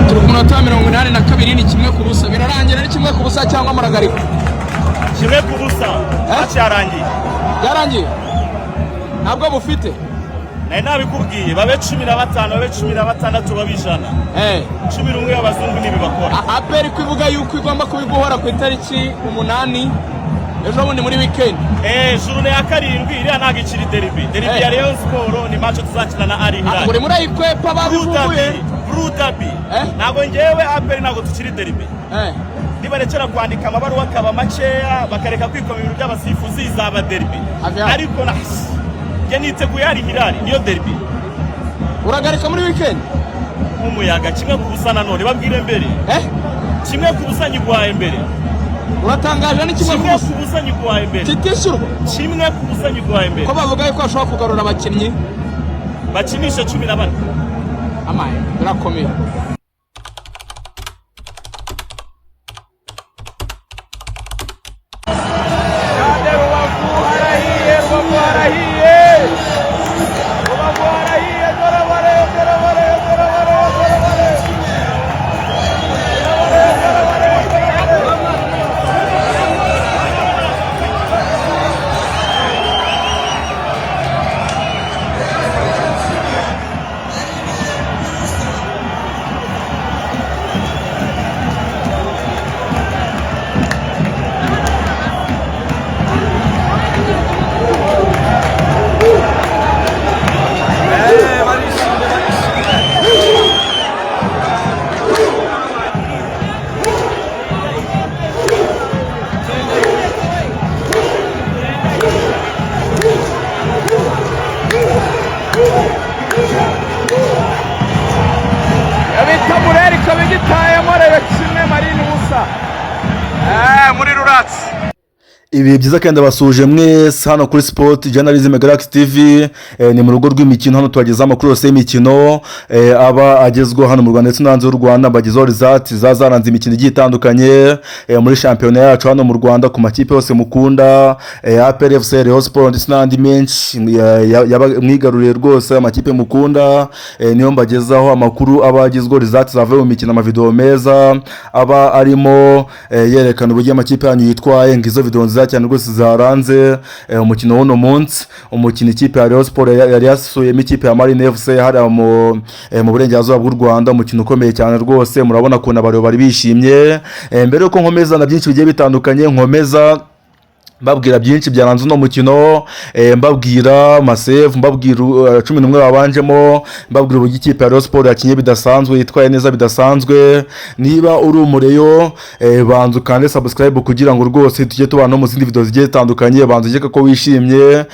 turi ku munota 82 ni kimwe ku busa. Birarangira ni kimwe ku busa cyangwa muragarika? Kimwe ku busa. Cyarangiye. Yarangiye. Ntabwo bufite. Nabikubwiye babe 15 babe 16 babijana. 11 y'abazungu nibibakora. APR kwivuga yuko igomba kubiguhora ku itariki 8 ejo bundi muri weekend. Journée ya karindwi iriya ntago ikiri derby. Derby ya Rayon Sport ni match tuzakina na Ari Hilal. Muri murayikwepa babivuye. Brudabi. Nago ngewe APR nago tukiri derby. Nibarekera kwandika amabaruwa akaba makeya bakareka kwikoma ibintu by'abasifuzi izaba derby. Ariko nge niteguye Ari Hilal niyo derby. Uragarika muri weekend? Umuyaga kimwe ku busa none babwire mbere. Kimwe ku busa nyigwaye mbere. Uratangaje ni kimwe ku busa nyigwaye mbere. Kitishyurwa? Kimwe ku busa nyigwaye mbere. Ko bavuga yuko ashobora kugarura abakinnyi bakinisha 14. Amaye birakomeye. Ibi byiza kandi abasuje mwese hano kuri Sport Journalism Galaxy TV. Ni mu rugo rw'imikino hano tubageza amakuru yose y'imikino aba agezweho hano mu Rwanda ndetse n'hanze y'u Rwanda. Mbagezaho result zazaranze imikino igiye itandukanye muri shampiyona yacu hano mu Rwanda ku makipe yose mukunda, APR FC, Rayon Sport ndetse n'andi menshi mwigaruriye rwose amakipe mukunda. Niyo mbagezaho amakuru aba agezweho result zavuye mu mikino, amavideo meza aba arimo yerekana uburyo amakipe yanyu yitwaye. Ngizo video nziza cyane rwose zaranze umukino w'uno munsi. Umukino ikipe ya Rayon Sport yari yasuyemo ikipe ya Marine FC hari mu burengerazuba bw'u Rwanda. Umukino ukomeye cyane rwose, murabona ko n'abaro bari bishimye. Mbere yuko nkomeza na byinshi bigiye bitandukanye, nkomeza mbabwira byinshi byaranze no mukino, mbabwira masave, mbabwira 11 babanjemo, mbabwira uburyo ikipe ya Rayon Sport yakinye bidasanzwe, yitwaye neza bidasanzwe. Niba uri umureyo banzu kandi subscribe kugira ngo rwose tujye tubana no mu zindi video zigiye zitandukanye. Banzu ugeka ko wishimye,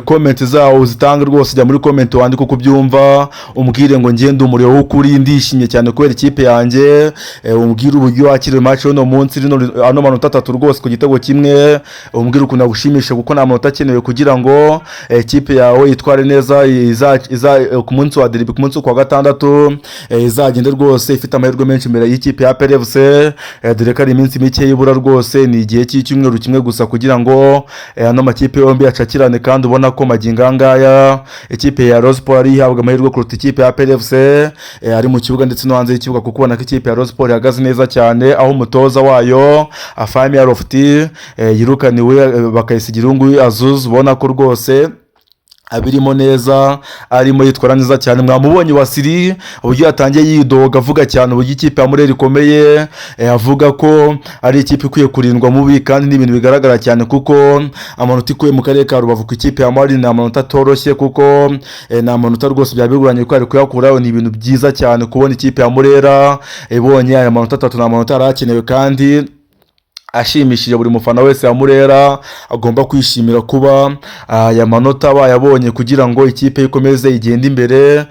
comment zawo uzitanga rwose, jya muri comment wandike uko byumva, umbwire ngo ngende umureyo w'ukuri ndishimye cyane kubera ikipe yanjye. Umbwire uburyo wakiriye match no munsi ano manota 3 rwose ku gitego kimwe. Umbwire ukuntu agushimisha kuko nta manota akenewe kugira ngo ikipe yawe yitware neza ku munsi wa derby, ku munsi kwa gatandatu izagende rwose ifite amahirwe menshi imbere y'ikipe ya APR FC. Dore ko ari iminsi mike y'ibura rwose, ni igihe cy'icyumweru kimwe gusa kugira ngo ano makipe yombi acakirane. Kandi ubona ko maginga ngaya ikipe ya Rayon Sport ari ihabwa amahirwe kuruta ikipe ya APR FC ari mu kibuga ndetse no hanze y'ikibuga, kuko ubona ko ikipe ya Rayon Sport ihagaze neza cyane, aho umutoza wayo Afami ya Lofty yirukaniwe bakayisigira ungu Azuzu. Ubona ko rwose abirimo neza, arimo yitwara neza cyane. Mwamubonye Wasili uburyo yatangiye yidoga avuga cyane uburyo ikipe ya Mureri ikomeye, avuga ko ari ikipe ikwiye kurindwa mubi, kandi n'ibintu bigaragara cyane kuko amanota ikuye mu karere ka Rubavu ku ikipe ya Mureri ni amanota atoroshye, kuko ni amanota rwose byabiguranye ko ari kuyakuraho. Ni ibintu byiza cyane kubona ikipe ya Murera ibonye aya manota 3, ni amanota arakenewe kandi ashimishije buri mufana wese ya Murera. Agomba kwishimira kuba aya manota bayabonye kugira ngo ikipe ikomeze igende imbere.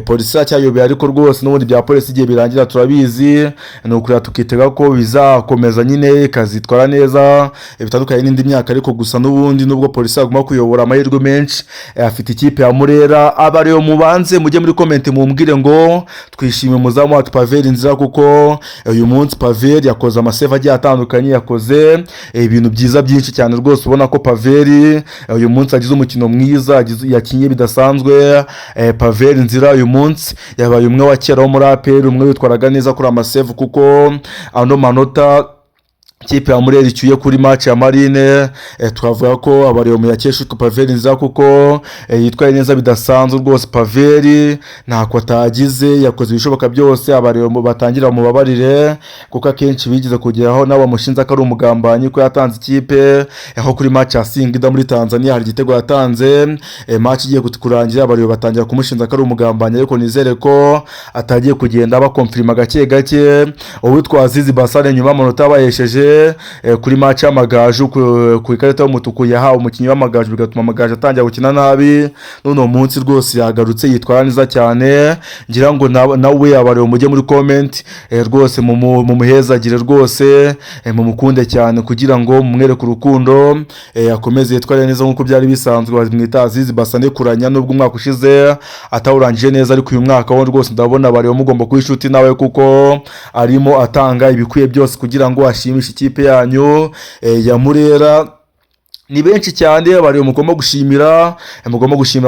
Polisi yacyayobeye ariko rwose n'ubundi bya polisi igiye birangira turabizi, no kurira tukitega ko bizakomeza nyine kazitwara neza bitandukanye n'indi myaka. Ariko gusa n'ubundi nubwo polisi agomba kuyobora amahirwe menshi afite ikipe ya Murera. Abariyo mubanze mujye muri comment mumbwire ngo twishime muzamu wacu Pavel Nzira, kuko uyu munsi Pavel yakoze amasave agiye atandukanye, yakoze yakoze ibintu byiza byinshi cyane rwose, ubona ko Paveri uyu munsi agize umukino mwiza, yakinye bidasanzwe. Paveri nzira uyu munsi yabaye umwe wa kera wo muri APR, umwe witwaraga neza kuri amasave, kuko ano manota kipe ya Mureri cyuye kuri match ya Marine, twavuga ko abariyo yakesha Paveri nziza, kuko yitwaye neza bidasanzwe rwose. Paveri ntako atagize, yakoze ibishoboka byose abariyo batangira mu babarire, kuko akenshi bigize kugeraho nabo bamushinza ko ari umugambanyi, ko yatanze ikipe aho kuri match ya Singida muri Tanzania hari igitego yatanze, match igiye kurangira abariyo batangira kumushinza ko ari umugambanyi, ariko nizere ko atagiye kugenda bakonfirma gake gake. Uwitwa Azizi Basane nyuma amanota bayesheje kuri match y'amagaju ku ikarita y'umutuku yahawe umukinnyi w'amagaju, bigatuma amagaju atangira gukina nabi. None munsi rwose yagarutse yitwara neza cyane, ngira ngo nawe abariyo mujye muri comment rwose mu muhezagire rwose, mu mukunde cyane, kugira ngo mumwereke urukundo, akomeze yitware neza nkuko byari bisanzwe. Bazimwita Azizi Basane kuranya, nubwo umwaka ushize atawurangije neza, ariko uyu mwaka wo rwose ndabona abariyo mugomba kwishuti nawe, kuko arimo atanga ibikwiye byose kugira ngo ashimishe ikipe yanyu ya Murera. Ni benshi cyane abariyo mugomba gushimira,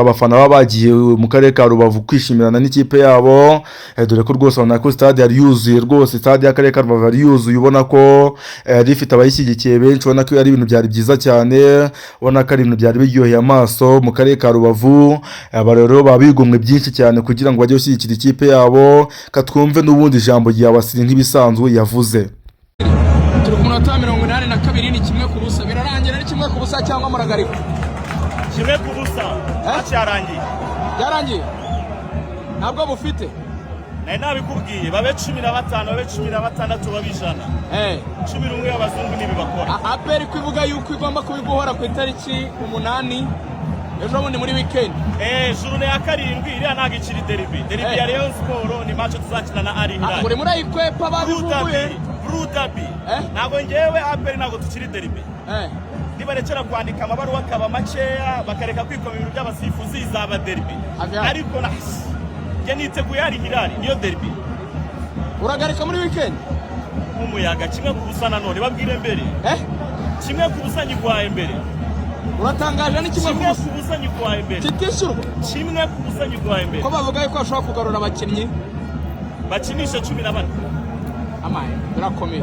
abafana baba bagiye mu karere ka Rubavu kwishimirana n'ikipe yabo, dore ko rwose ubona ko stade yari yuzuye rwose, stade y'akarere ka Rubavu yari yuzuye, ubona ko rifite abayishyigikiye benshi, ubona ko ari ibintu byari byiza cyane, ubona ko ari ibintu byari biryoheye amaso mu karere ka Rubavu. Abariyo babigomwe byinshi cyane kugira ngo bajye gushyigikira ikipe yabo. Katwumve n'ubundi ijambo rya Wasili nk'ibisanzwe yavuze. Turi ku munota 82 ni kimwe ku busa, birarangira ari kimwe ku busa cyangwa muragarika? Kimwe ku busa cyarangiye. Yarangiye ntabwo bufite, nari nabikubwiye, babe 15 babe 16 babijana 11 y'abazungu nibibakora. APR kwivuga yuko igomba kubiguhora ku itariki 8 ejo bundi muri weekend. Journée ya karindwi iriya ntago ikiri derby ya Rayon Sport, ni match tuzakina na Ari Hilal. Muri murayikwepa babivuye Brudabi. Ntago ngewe APR ntago tukiri derby. Nibarekera kwandika amabaruwa akaba makeya, bakareka kwikoma ibintu by'abasifuzi izaba derby. Ariko nge niteguye Ari Hilal niyo derby. Uragarika muri weekend? Umuyaga kimwe ku busa nanone babwire mbere. Kimwe ku busa nyigwaye mbere. Uratangaje ni kimwe ku busa nyigwaye mbere. Kitishyurwa kimwe ku busa nyigwaye mbere. Ko bavuga yuko bashobora kugarura abakinnyi bakinisha 14. Amaye birakomeye.